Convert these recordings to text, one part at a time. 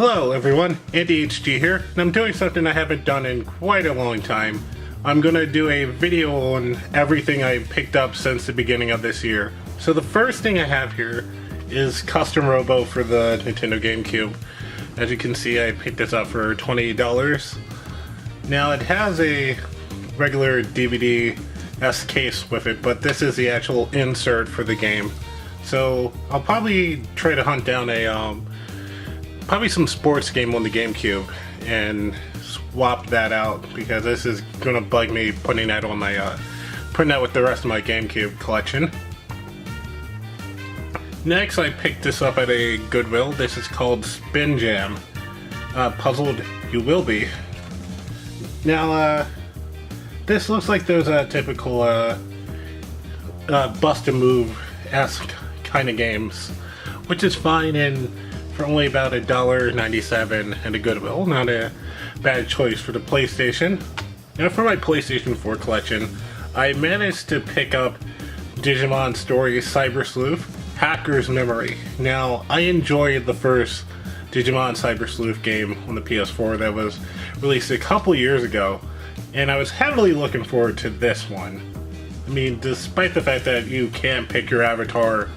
Hello everyone, ADHD here, and I'm doing something I haven't done in quite a long time. I'm gonna do a video on everything I picked up since the beginning of this year. So the first thing I have here is Custom Robo for the Nintendo GameCube. As you can see, I picked this up for $28. Now it has a regular DVD-esque case with it, but this is the actual insert for the game. So I'll probably try to hunt down probably some sports game on the GameCube and swap that out, because this is gonna bug me putting that on my putting that with the rest of my GameCube collection. Next, I picked this up at a Goodwill. This is called Spin Jam. Puzzled you will be. Now, this looks like those typical bust-a-move-esque kind of games, which is fine and for only about $1.97 at a Goodwill. Not a bad choice for the PlayStation. Now for my PlayStation 4 collection, I managed to pick up Digimon Story Cyber Sleuth Hacker's Memory. Now, I enjoyed the first Digimon Cyber Sleuth game on the PS4 that was released a couple years ago, and I was heavily looking forward to this one. I mean, despite the fact that you can't pick your avatar,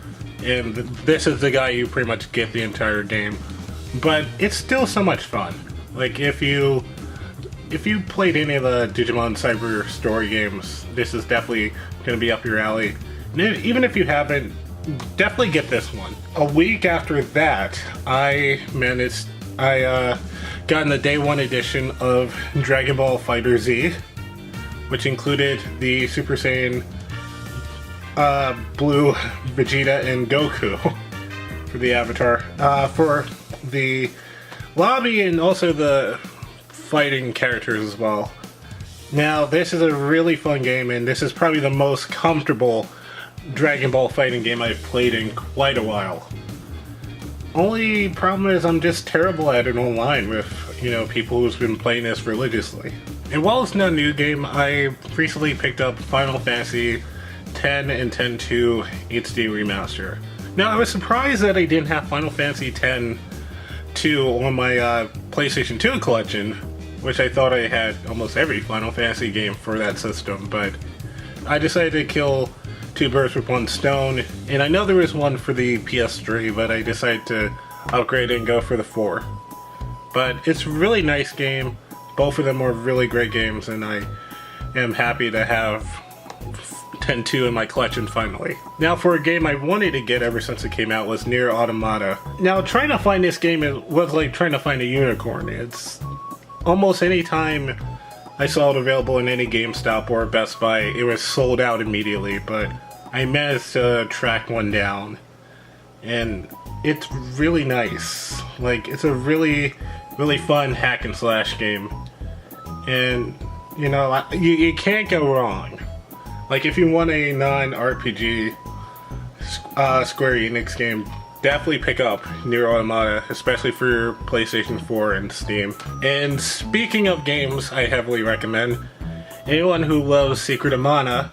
and this is the guy you pretty much get the entire game, but it's still so much fun. Like, if you played any of the Digimon Cyber Story games, this is definitely going to be up your alley. And even if you haven't, definitely get this one. A week after that, I got in the day one edition of Dragon Ball FighterZ, which included the Super Saiyan Blue Vegeta and Goku for the avatar, for the lobby, and also the fighting characters as well. Now, this is a really fun game, and this is probably the most comfortable Dragon Ball fighting game I've played in quite a while. Only problem is I'm just terrible at it online with, people who's been playing this religiously. And while it's not a new game, I recently picked up Final Fantasy X and X-2 HD Remaster. Now, I was surprised that I didn't have Final Fantasy X-2 on my PlayStation 2 collection, which I thought I had almost every Final Fantasy game for that system, but I decided to kill two birds with one stone, and I know there was one for the PS3, but I decided to upgrade it and go for the 4. But it's a really nice game. Both of them were really great games, and I am happy to have X-2 in my collection finally. Now, for a game I wanted to get ever since it came out was Nier Automata. Now, trying to find this game was like trying to find a unicorn. It's almost any time I saw it available in any GameStop or Best Buy, it was sold out immediately, but I managed to track one down, and it's really nice. Like, it's a really, really fun hack and slash game, and, you can't go wrong. Like, if you want a non-RPG Square Enix game, definitely pick up Nier Automata, especially for your PlayStation 4 and Steam. And speaking of games I heavily recommend, anyone who loves Secret of Mana,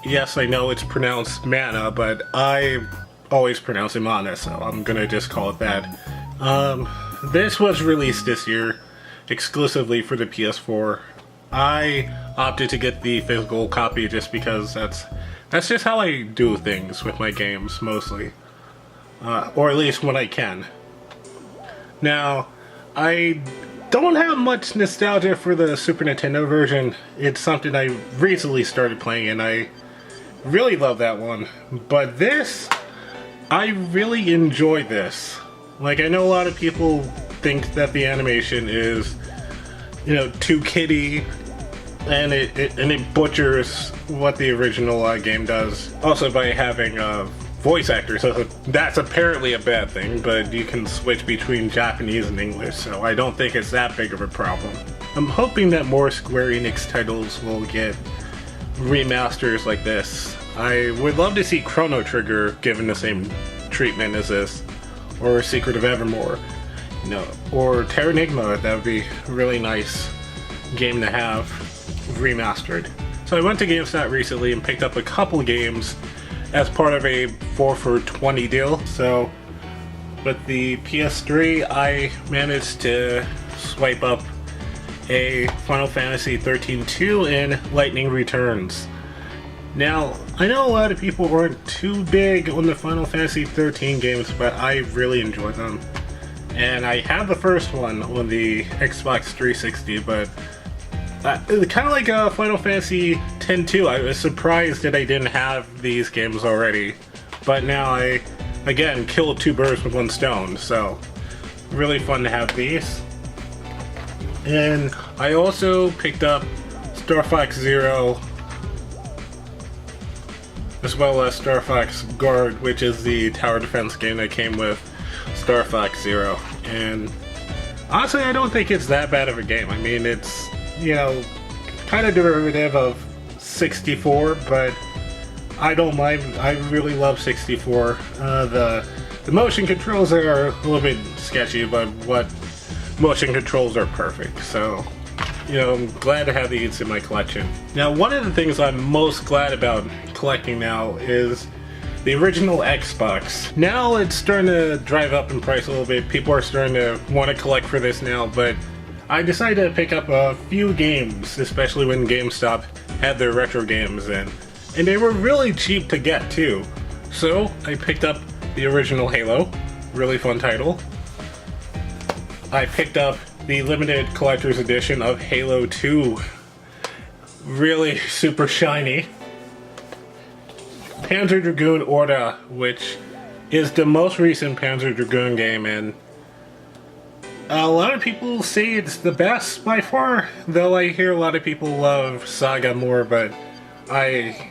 yes, I know it's pronounced Mana, but I always pronounce it Mana, so I'm gonna just call it that. This was released this year exclusively for the PS4. I opted to get the physical copy just because that's just how I do things with my games, mostly. Or at least when I can. Now, I don't have much nostalgia for the Super Nintendo version. It's something I recently started playing, and I really love that one. But this, I really enjoy this. Like, I know a lot of people think that the animation is, too kiddie, and it butchers what the original game does. Also, by having voice actors, so that's apparently a bad thing, but you can switch between Japanese and English, so I don't think it's that big of a problem. I'm hoping that more Square Enix titles will get remasters like this. I would love to see Chrono Trigger given the same treatment as this, or Secret of Evermore, or Terranigma. That would be a really nice game to have remastered. So I went to GameStop recently and picked up a couple games as part of a 4 for $20 deal. So with the PS3, I managed to swipe up a Final Fantasy 13-2 in Lightning Returns. Now, I know a lot of people weren't too big on the Final Fantasy 13 games, but I really enjoyed them. And I had the first one on the Xbox 360, but kind of like Final Fantasy X-2, I was surprised that I didn't have these games already. But now I, again, killed two birds with one stone, so really fun to have these. And I also picked up Star Fox Zero, as well as Star Fox Guard, which is the tower defense game that came with Star Fox Zero. And honestly, I don't think it's that bad of a game. I mean, it's, you know, kind of derivative of 64, but I don't mind. I really love 64. The motion controls are a little bit sketchy, but what motion controls are perfect. So, you know, I'm glad to have these in my collection. Now, one of the things I'm most glad about collecting now is the original Xbox. Now it's starting to drive up in price a little bit. People are starting to want to collect for this now, but I decided to pick up a few games, especially when GameStop had their retro games in. And they were really cheap to get too. So I picked up the original Halo, really fun title. I picked up the limited collector's edition of Halo 2, really super shiny. Panzer Dragoon Orta, which is the most recent Panzer Dragoon game, and a lot of people say it's the best by far, though I hear a lot of people love Saga more, but I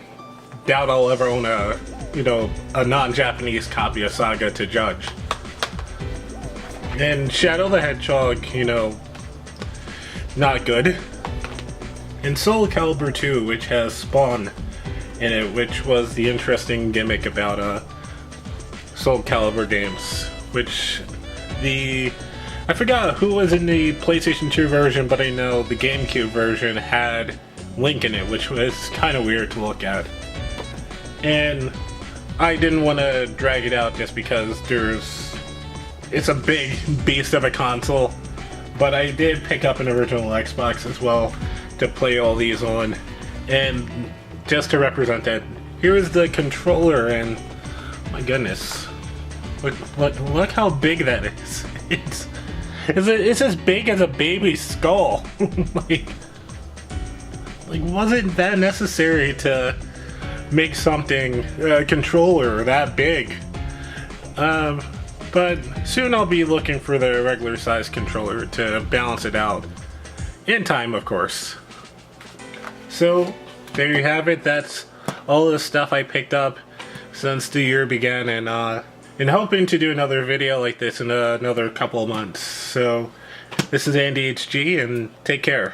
doubt I'll ever own a non-Japanese copy of Saga to judge. And Shadow the Hedgehog, not good. And Soul Calibur 2, which has Spawn in it, which was the interesting gimmick about Soul Calibur games, which I forgot who was in the PlayStation 2 version, but I know the GameCube version had Link in it, which was kind of weird to look at. And I didn't want to drag it out just because it's a big beast of a console, but I did pick up an original Xbox as well to play all these on, and just to represent that, here is the controller, and my goodness, look how big that is. It's as big as a baby's skull. like wasn't that necessary to make something, a controller that big? But soon I'll be looking for the regular size controller to balance it out. In time, of course. So, there you have it. That's all the stuff I picked up since the year began, and hoping to do another video like this in another couple of months. So, this is Andy HG, and take care.